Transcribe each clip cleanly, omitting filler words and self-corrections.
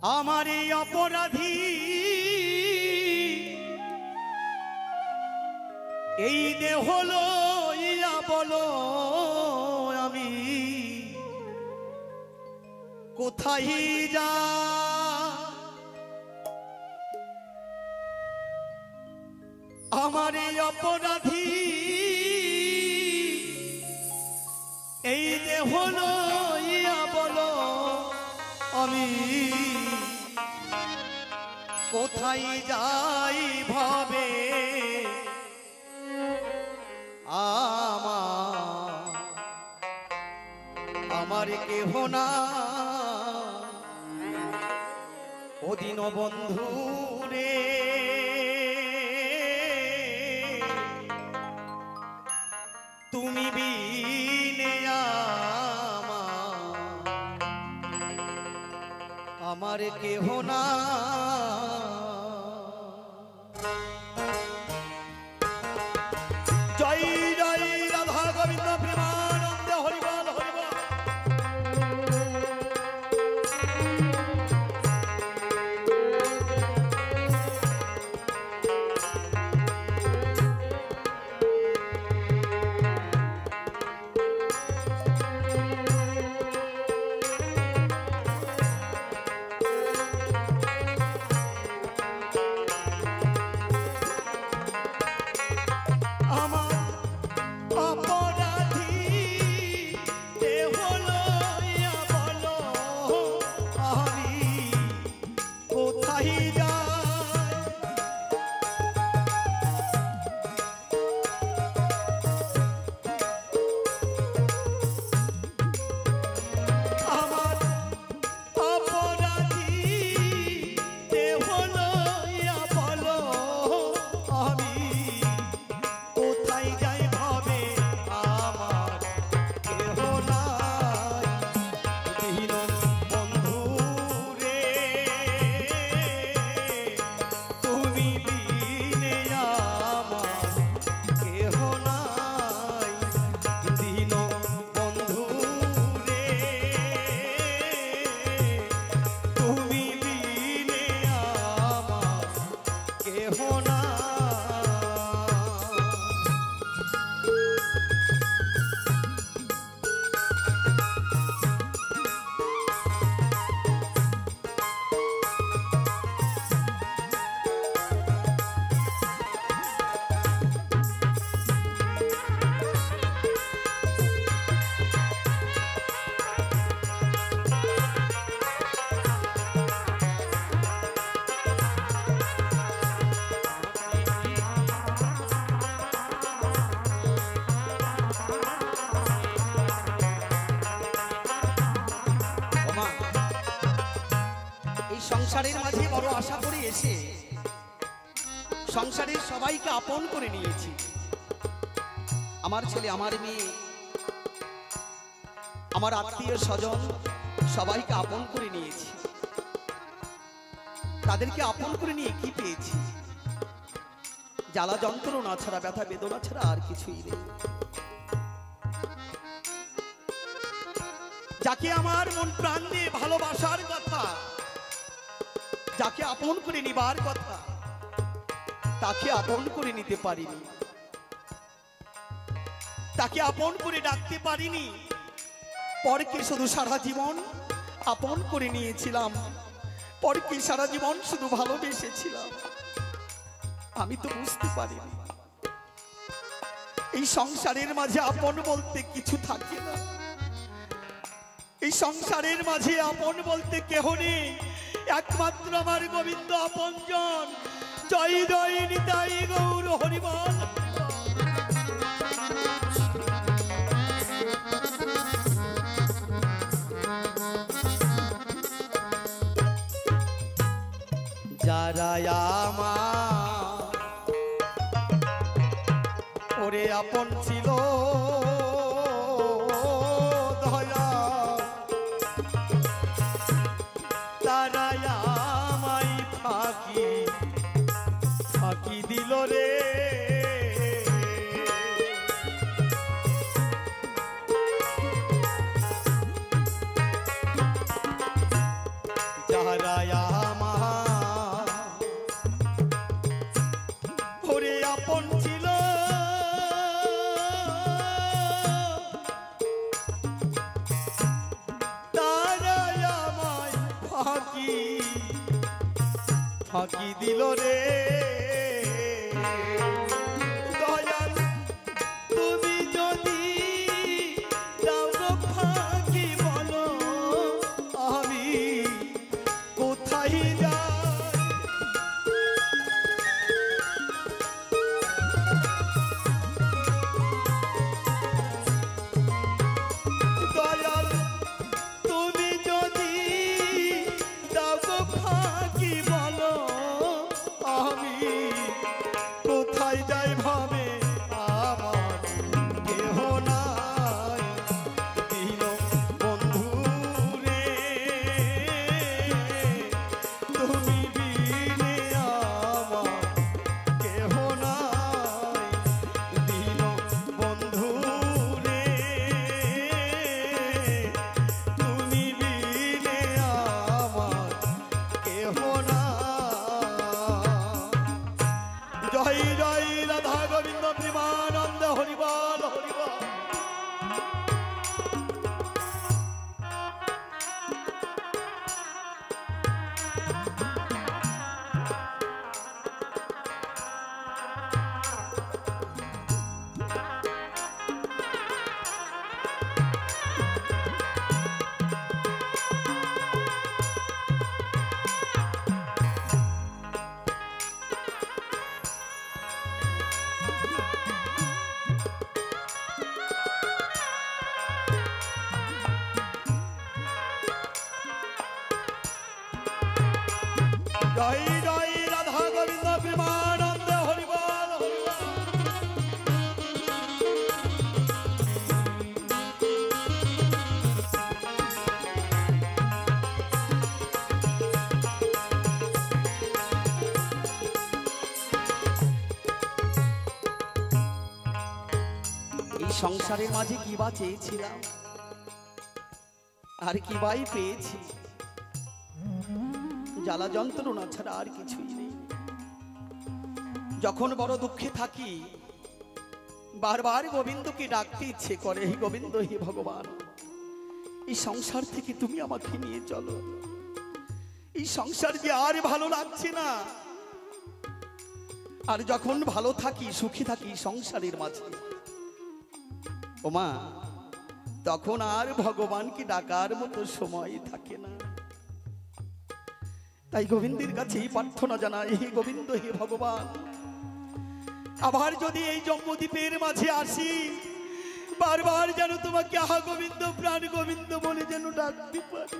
আমার এই অপরাধী এই দেহ লইয়া বলো আমি কোথায় যা আমার এই অপরাধী এই দেহ লইয়া বলো আমি কোথায় যাই ভাবে আমার কেহ না ও দিন বন্ধু রে তুমি বিনে আমার কেহ না জয় জয় রাধা গোবিন্দ প্রেমানন্দ হরিবল হরিবল সংসারের মাঝে বড় আশা করে এসে সংসারের সবাইকে আপন করে নিয়েছি। আমার ছেলে, আমার মেয়ে, আমার আত্মীয় স্বজন সবাইকে আপন করে নিয়েছি। তাদেরকে আপন করে নিয়ে কি পেয়েছি? জ্বালা যন্ত্রণা ছাড়া, ব্যথা বেদনা ছাড়া আর কিছুই নেই। যাকে আমার মন প্রাণ দিয়ে ভালোবাসার কথা, যাকে আপন করে নিবার কথা, তাকে আপন করে নিতে পারিনি, তাকে আপন করে ডাকতে পারিনি। পরকে শুধু সারা জীবন আপন করে নিয়েছিলাম, পরকে সারা জীবন শুধু ভালোবেসেছিলাম। আমি তো বুঝতে পারিনি এই সংসারের মাঝে আপন বলতে কিছু থাকে না। এই সংসারের মাঝে আপন বলতে কেহ নেই, একমাত্র আমার গোবিন্দ আপনজন। জয় জয় নিতাই গৌর হরিবল। যারা আমার ওরে আপন ছিল দয়া, তারা আমায় ফাঁকি ফাঁকি দিল রে। যারা তারাই আমার ওরে আপন ছিল তারাই আমায় ফাঁকি দিল রে। জয় জয় রাধা গোবিন্দ প্রেমানন্দ হরি বল হরি বল। এই সংসারের মাঝে কি বা চেয়েছিলাম আর কি বাই পেয়েছি, জ্বালা যন্ত্রণা ছাড়া আর কিছুই নেই। যখন বড় দুঃখে থাকি বারবার গোবিন্দকে ডাকতে ইচ্ছে করে, হে গোবিন্দ, হে ভগবান, এই সংসার থেকে তুমি আমাকে নিয়ে চলো, এই সংসার যে আর ভালো লাগছে না। আর যখন ভালো থাকি সুখী থাকি সংসারের মাঝে, ওমা, তখন আর ভগবানকে ডাকার মতো সময় থাকে না। তাই গোবিন্দের কাছে প্রার্থনা জানাই, হে গোবিন্দ, হে ভগবান, আবার যদি এই জম্বুদ্বীপের মাঝে আসি, বারবার যেন তোমাকে আহা গোবিন্দ, প্রাণ গোবিন্দ বলে যেন ডাকতে পারি।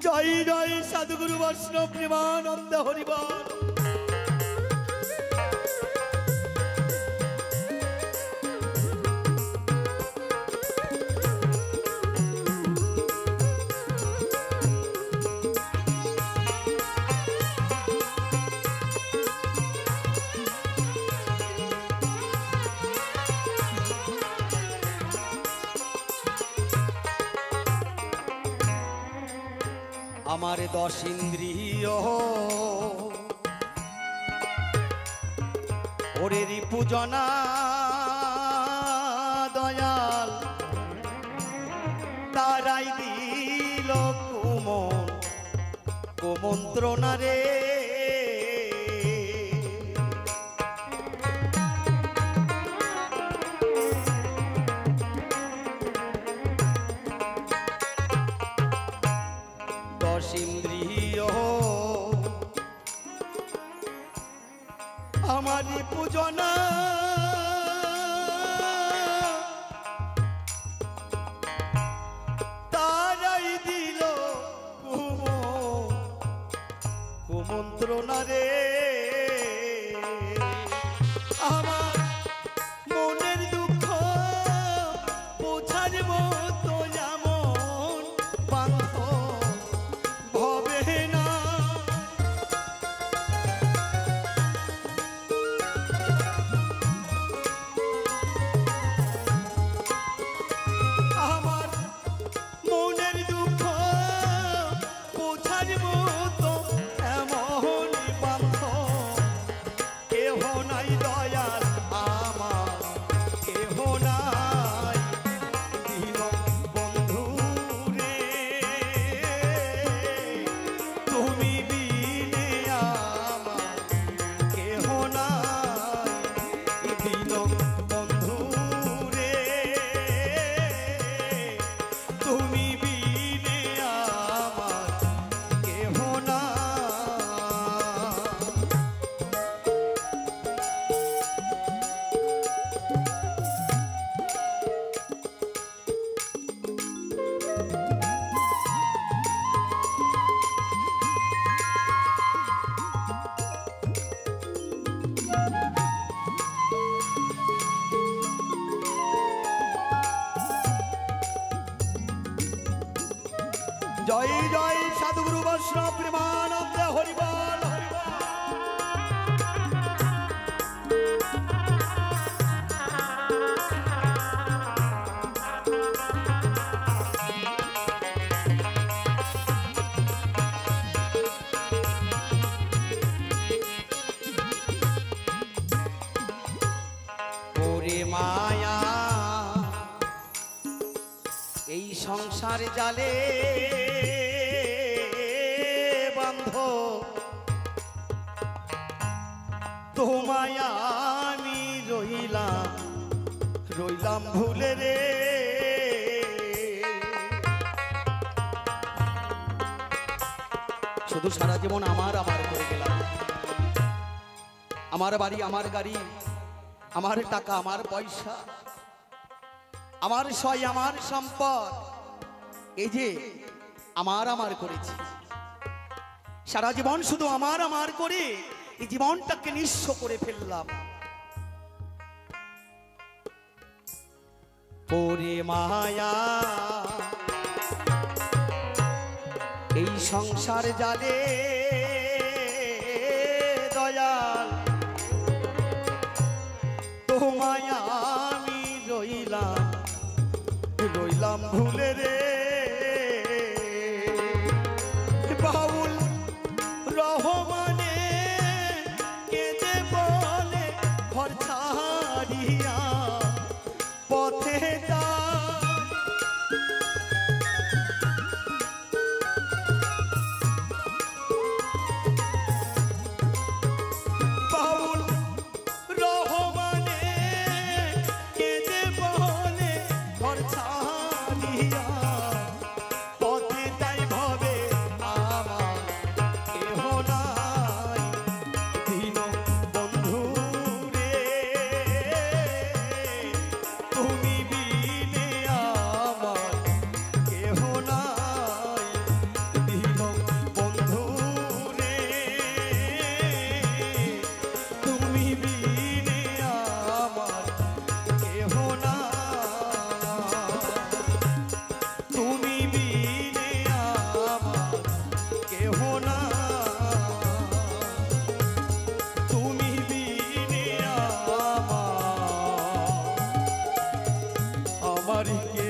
জয় জয় সাধুগুরু বৈষ্ণব প্রেমানন্দ হরি বল। আমার 10 ইন্দ্রিয় ওরে রিপুজনা দয়াল তারাই দিল কুমন্ত্রণা রে। ইন্দ্রিয় আমারি পূজনা তারাই দিল কুমন্ত্রণা রে। আমার মনের দুঃখ বোঝার মতো যেমন বান্ধব বোঝার জয় জয় সাধুগুরু বৈষ্ণব প্রেমানন্দ হরিবল ওরে মায়া এই সংসার জালে বান্ধ তোমায় আমি রইলাম ভুলে রে শুধু সারা জীবন আমার করে গেলাম আমার বাড়ি আমার গাড়ি আমার টাকা আমার পয়সা আমার সয় আমার সম্পদ এই যে আমার করেছি সারা জীবন শুধু আমার করে এই জীবনটাকে নিঃস্ব করে ফেললাম ওরে মায়া এই সংসার জালে দয়াল তোমায় আমি রইলাম ভুলে রে বাউল রহমানে কেঁদে বলে ঘর ছাড়িয়া পথে বাউল রহমানে কেঁদে বলে ঘর ছাড়িয়া পথে তাই ভবে আমার কেহ নাই দিন বন্ধু রে তুমি বিনে আমার কেহ নাই দিন বন্ধু রে তুমি বিনে আমার কেহ নাই তুমি বিনে আমার কেহ নাই তুমি বিনে আমার কে